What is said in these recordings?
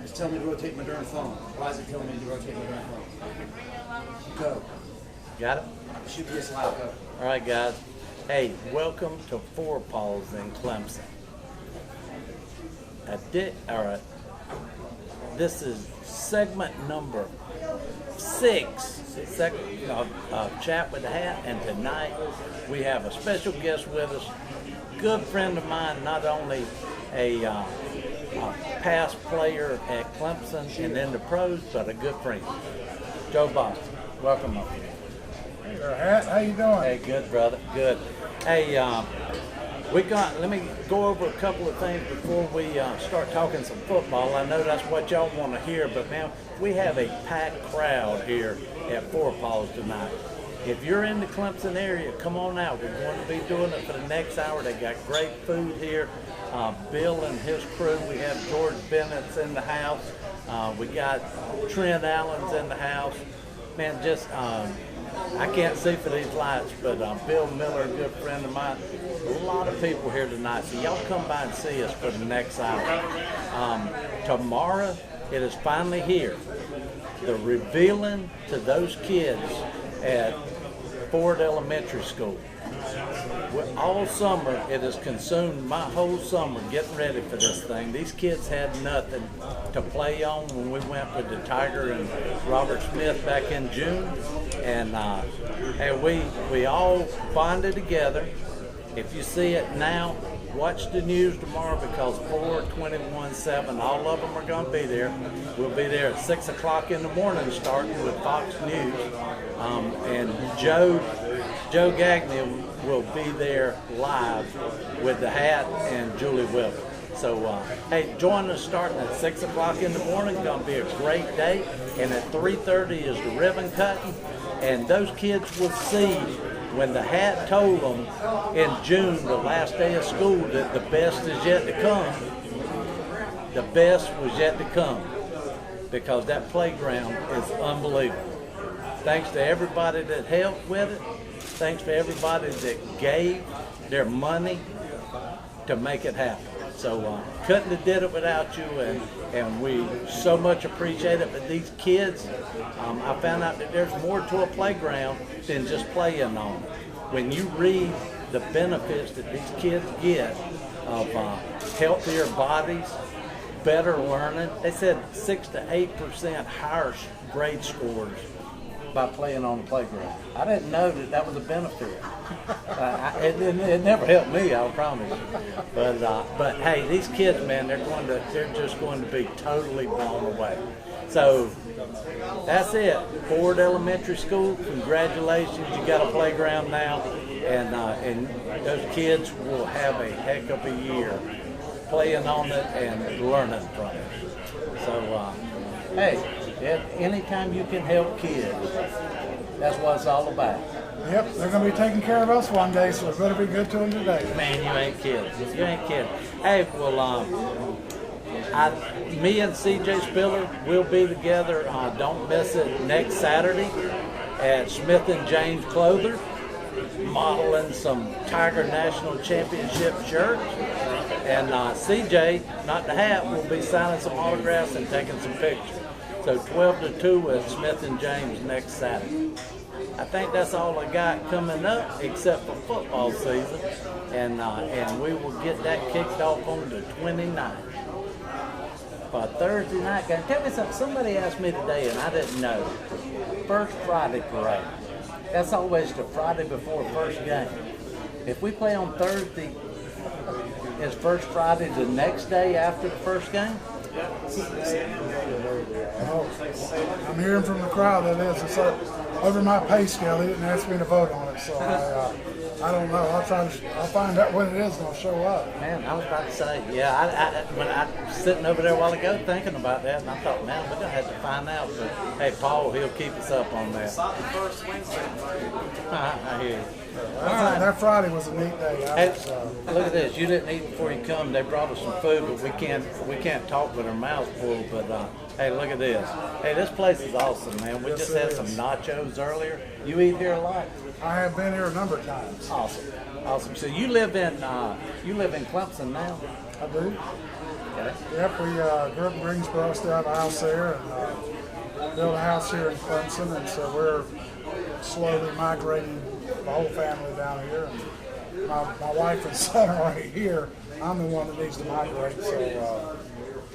It's telling me to rotate my darn phone. Why is it telling me to rotate my darn phone? Go. Got it? Should be as loud. Go. All right, guys. Hey, welcome to Paws in Clemson. This is segment number 6, Chat with the Hat, and tonight we have a special guest with us, good friend of mine, not only a past player at Clemson and in the pros, but a good friend, Joe Bostic. Welcome up here. Hey there, Hat. How you doing? Hey, good, brother. Good. Hey, let me go over a couple of things before we start talking some football. I know that's what y'all want to hear, but man, we have a packed crowd here at Paws tonight. If you're in the Clemson area, come on out. We're going to be doing it for the next hour. They got great food here. Bill and his crew. We have George Bennett's in the house. We got Trent Allen's in the house. Man, just I can't see for these lights, but Bill Miller, a good friend of mine. A lot of people here tonight, so y'all come by and see us for the next hour. Tomorrow, it is finally here. The revealing to those kids at Ford Elementary School. All summer, it has consumed my whole summer getting ready for this thing. These kids had nothing to play on when we went with the Tiger and Robert Smith back in June. And we all bonded together. If you see it now, watch the news tomorrow because 4/21/7, all of them are going to be there. We'll be there at 6 o'clock in the morning starting with Fox News. And Joe Gagney will be there live with the Hat and Julie Wilson. So, hey, join us starting at 6 o'clock in the morning. It's going to be a great day. And at 3:30 is the ribbon cutting. And those kids will see when the Hat told them in June, the last day of school, that the best is yet to come. The best was yet to come because that playground is unbelievable. Thanks to everybody that helped with it. Thanks to everybody that gave their money to make it happen. So couldn't have did it without you, and we so much appreciate it. But these kids, I found out that there's more to a playground than just playing on it. When you read the benefits that these kids get of healthier bodies, better learning, they said 6 to 8% higher grade scores by playing on the playground. I didn't know that was a benefit. It never helped me, I promise you. But hey, these kids, man, they're just going to be totally blown away. So that's it. Ford Elementary School, congratulations, you got a playground now, and those kids will have a heck of a year playing on it and learning from it. So hey, anytime you can help kids, that's what it's all about. Yep, they're going to be taking care of us one day, so we better be good to them today. Man, you ain't kidding. You ain't kidding. Hey, well, me and CJ Spiller will be together. Don't miss it next Saturday at Smith & James Clothier, modeling some Tiger National Championship shirts. And CJ, not the Hat, will be signing some autographs and taking some pictures. So 12 to 2 at Smith & James next Saturday. I think that's all I got coming up except for football season. And we will get that kicked off on the 29th. For Thursday night game. Tell me something. Somebody asked me today, and I didn't know. First Friday parade. That's always the Friday before first game. If we play on Thursday, is First Friday the next day after the first game? Oh, I'm hearing from the crowd that it's over my pay scale. They didn't ask me to vote on it, so I don't know. I'll find out when it is and I'll show up. Man, I was about to say, yeah, when I was sitting over there a while ago thinking about that, and I thought, man, we're going to have to find out. But, hey, Paul, he'll keep us up on that. It's not the first Wednesday. I hear you. That Friday was a neat day. Hey, look at this. You didn't eat before you come. They brought us some food, but we can't talk with our mouths full. But hey, look at this. Hey, this place is awesome, man. We just had some nachos earlier. You eat here a lot? I have been here a number of times. Awesome. So you live in Clemson now? I do. Okay. Yep, we grew up in Greensboro, still have a house there, and built a house here in Clemson, and so we're slowly migrating the whole family down here. And my wife and son are already here. I'm the one that needs to migrate, so.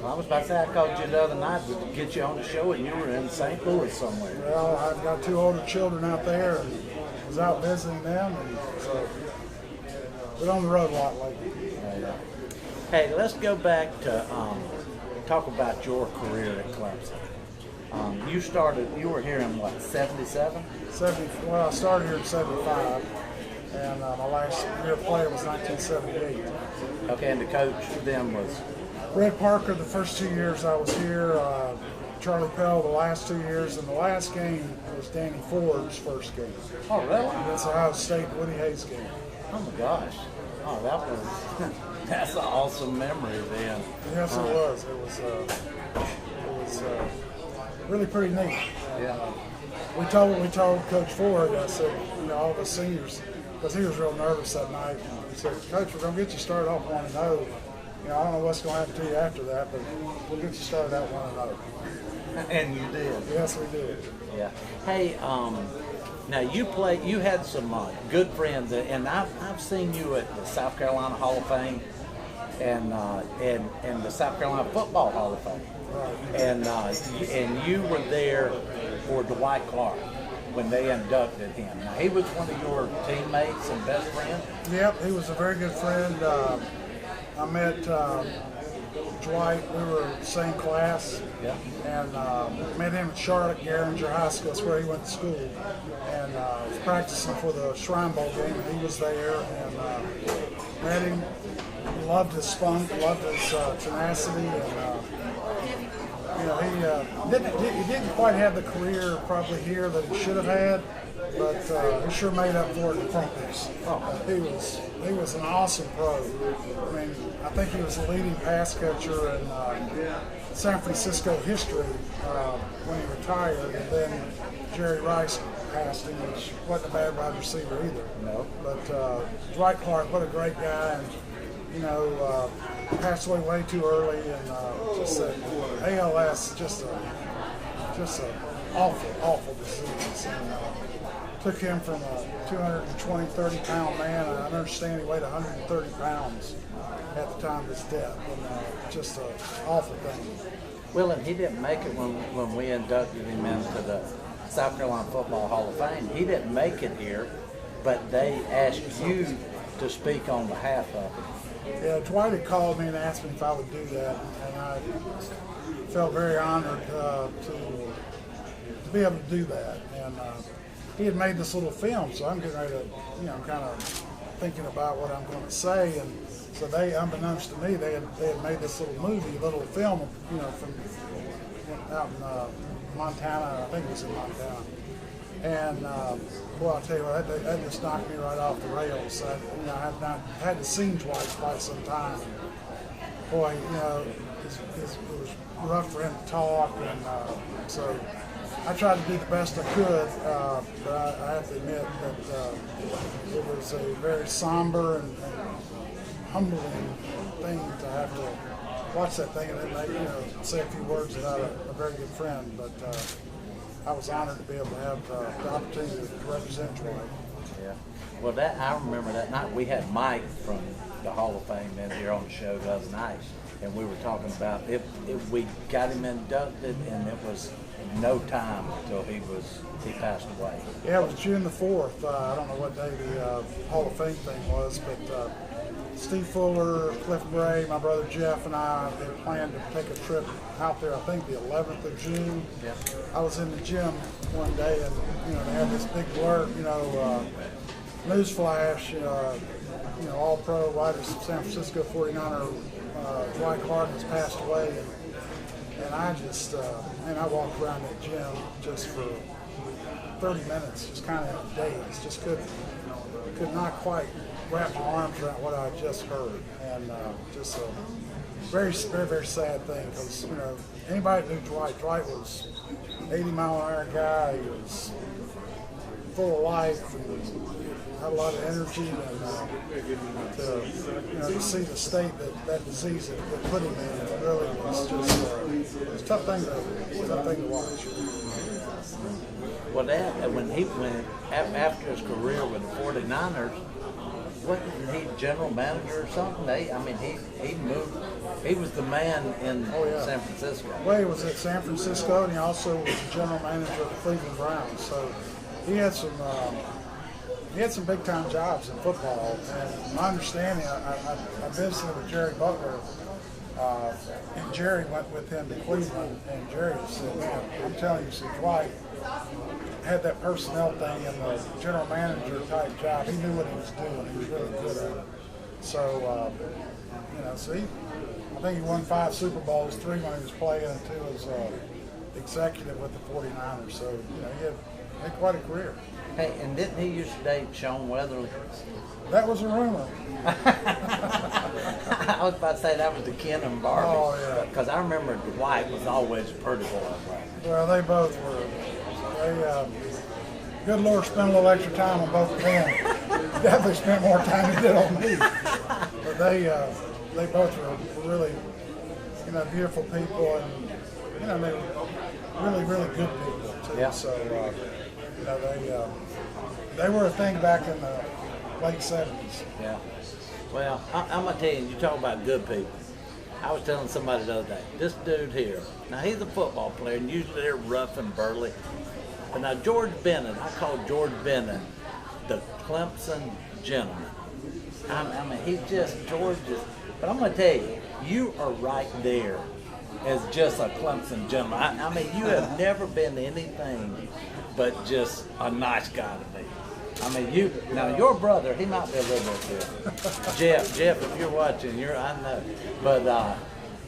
Well, I was about to say, I called you the other night to get you on the show, and you were in St. Louis somewhere. Well, I've got 2 older children out there, and was out visiting them, and so been on the road a lot lately. Hey, let's go back to talk about your career at Clemson. You were here in what, 77? Well, I started here in 75, and my last year of play was 1978. Okay, and the coach then was? Red Parker the first 2 years I was here, Charlie Pell the last 2 years, and the last game was Danny Ford's first game. Oh, really? Against Ohio State, Woody Hayes game. Oh my gosh. Oh, that's an awesome memory then. Yes, it was. It was really pretty neat. Yeah. We told Coach Ford, I said, all the seniors, because he was real nervous that night. And he said, Coach, we're going to get you started off 1-0. I don't know what's going to happen to you after that, but we'll get you started out 1-0. And you did. Yes, we did. Yeah. Hey, now you had some good friends, and I've seen you at the South Carolina Hall of Fame and the South Carolina Football Hall of Fame. Right. And you were there for Dwight Clark when they inducted him. Now, he was one of your teammates and best friends? Yep, he was a very good friend. I met Dwight, we were in the same class, and met him at Charlotte Garinger High School. That's where he went to school, and was practicing for the Shrine Bowl game, and he was there, and met him. Loved his spunk, loved his tenacity, and he didn't quite have the career probably here that he should have had, but he sure made up for it in practice. He was an awesome pro. I mean, I think he was the leading pass catcher in San Francisco history when he retired, and then Jerry Rice passed him, which wasn't a bad wide receiver either. No. But Dwight Clark, what a great guy, and passed away way too early, and just ALS, just an awful disease. And, took him from a 220, 30-pound man, and I understand he weighed 130 pounds at the time of his death. And just an awful thing. Well, and he didn't make it when we inducted him into the South Carolina Football Hall of Fame. He didn't make it here, but they asked you to speak on behalf of him. Yeah, Dwight had called me and asked me if I would do that, and I felt very honored to be able to do that. And he had made this little film, so I'm getting ready to, kind of thinking about what I'm going to say. And so they, unbeknownst to me, they had made this little movie, little film, from out in Montana. I think it was in Montana. And well, I'll tell you what, that just knocked me right off the rails. I have not had to seen Dwight quite some time. Boy, it was rough for him to talk, and so I tried to do the best I could, but I have to admit that it was a very somber and humbling thing to have to watch that thing and then say a few words about a very good friend. But I was honored to be able to have the opportunity to represent Dwight. Yeah. Well, I remember that night we had Mike from the Hall of Fame in here on the show the other night, and we were talking about if we got him inducted, and it was no time until he passed away. Yeah, it was June the 4th. I don't know what day the Hall of Fame thing was, but Steve Fuller, Cliff Gray, my brother Jeff, and I had planned to take a trip out there, I think the 11th of June. Yeah. I was in the gym one day, and they had this big blurb, newsflash, all-pro wide receiver, San Francisco 49er, Dwight Clark has passed away. And I just, I walked around that gym just for 30 minutes, just kind of dazed, just could not quite wrap my arms around what I just heard. And just a very, very, very sad thing, because, anybody that knew Dwight was 80-mile-an-hour guy. He was full of life and had a lot of energy, and to see the state that disease had put him in, it really was just it's a tough thing to watch. Well, Dad, when he went after his career with the 49ers, wasn't he general manager or something? He moved. He was the man in San Francisco. Well, he was at San Francisco, and he also was the general manager of the Cleveland Browns. So he had some big time jobs in football. And my understanding, I visited with Jerry Butler, and Jerry went with him to Cleveland, and Jerry said, "Man, I'm telling you, see, Dwight had that personnel thing and the general manager type job. He knew what he was doing. He was really good at it." So, I think he won 5 Super Bowls, 3 when he was playing and 2 as executive with the 49ers. So, he had quite a career. Hey, and didn't he used to date Sean Weatherly? That was a rumor. I was about to say that was the Ken and Barbie. Oh, yeah. Because I remember Dwight was always a pretty boy. Well, they both were. Good Lord, spent a little extra time on both of them. Definitely spent more time than he did on me. But they both were really, beautiful people, and they were really, really good people too. Yeah. So, they were a thing back in the late 70s. Yeah. Well, I'm going to tell you, you talk about good people. I was telling somebody the other day, this dude here, now he's a football player, and usually they're rough and burly. But now George Bennett, I call George Bennett the Clemson gentleman. George is, but I'm going to tell you, you are right there as just a Clemson gentleman. You have never been anything but just a nice guy to me. Now your brother, he might be a little bit different. Jeff, if you're watching, I know.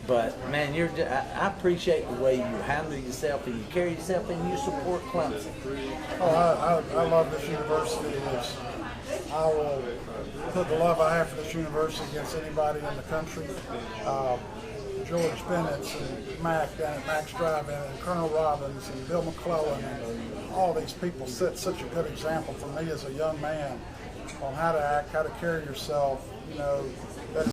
But man, I appreciate the way you handle yourself and you carry yourself and you support Clemson. Oh, I love this university. I will put the love I have for this university against anybody in the country. George Bennett's and Mac down at Mac's Drive-In and Colonel Robbins and Bill McClellan and all these people set such a good example for me as a young man on how to act, how to carry yourself,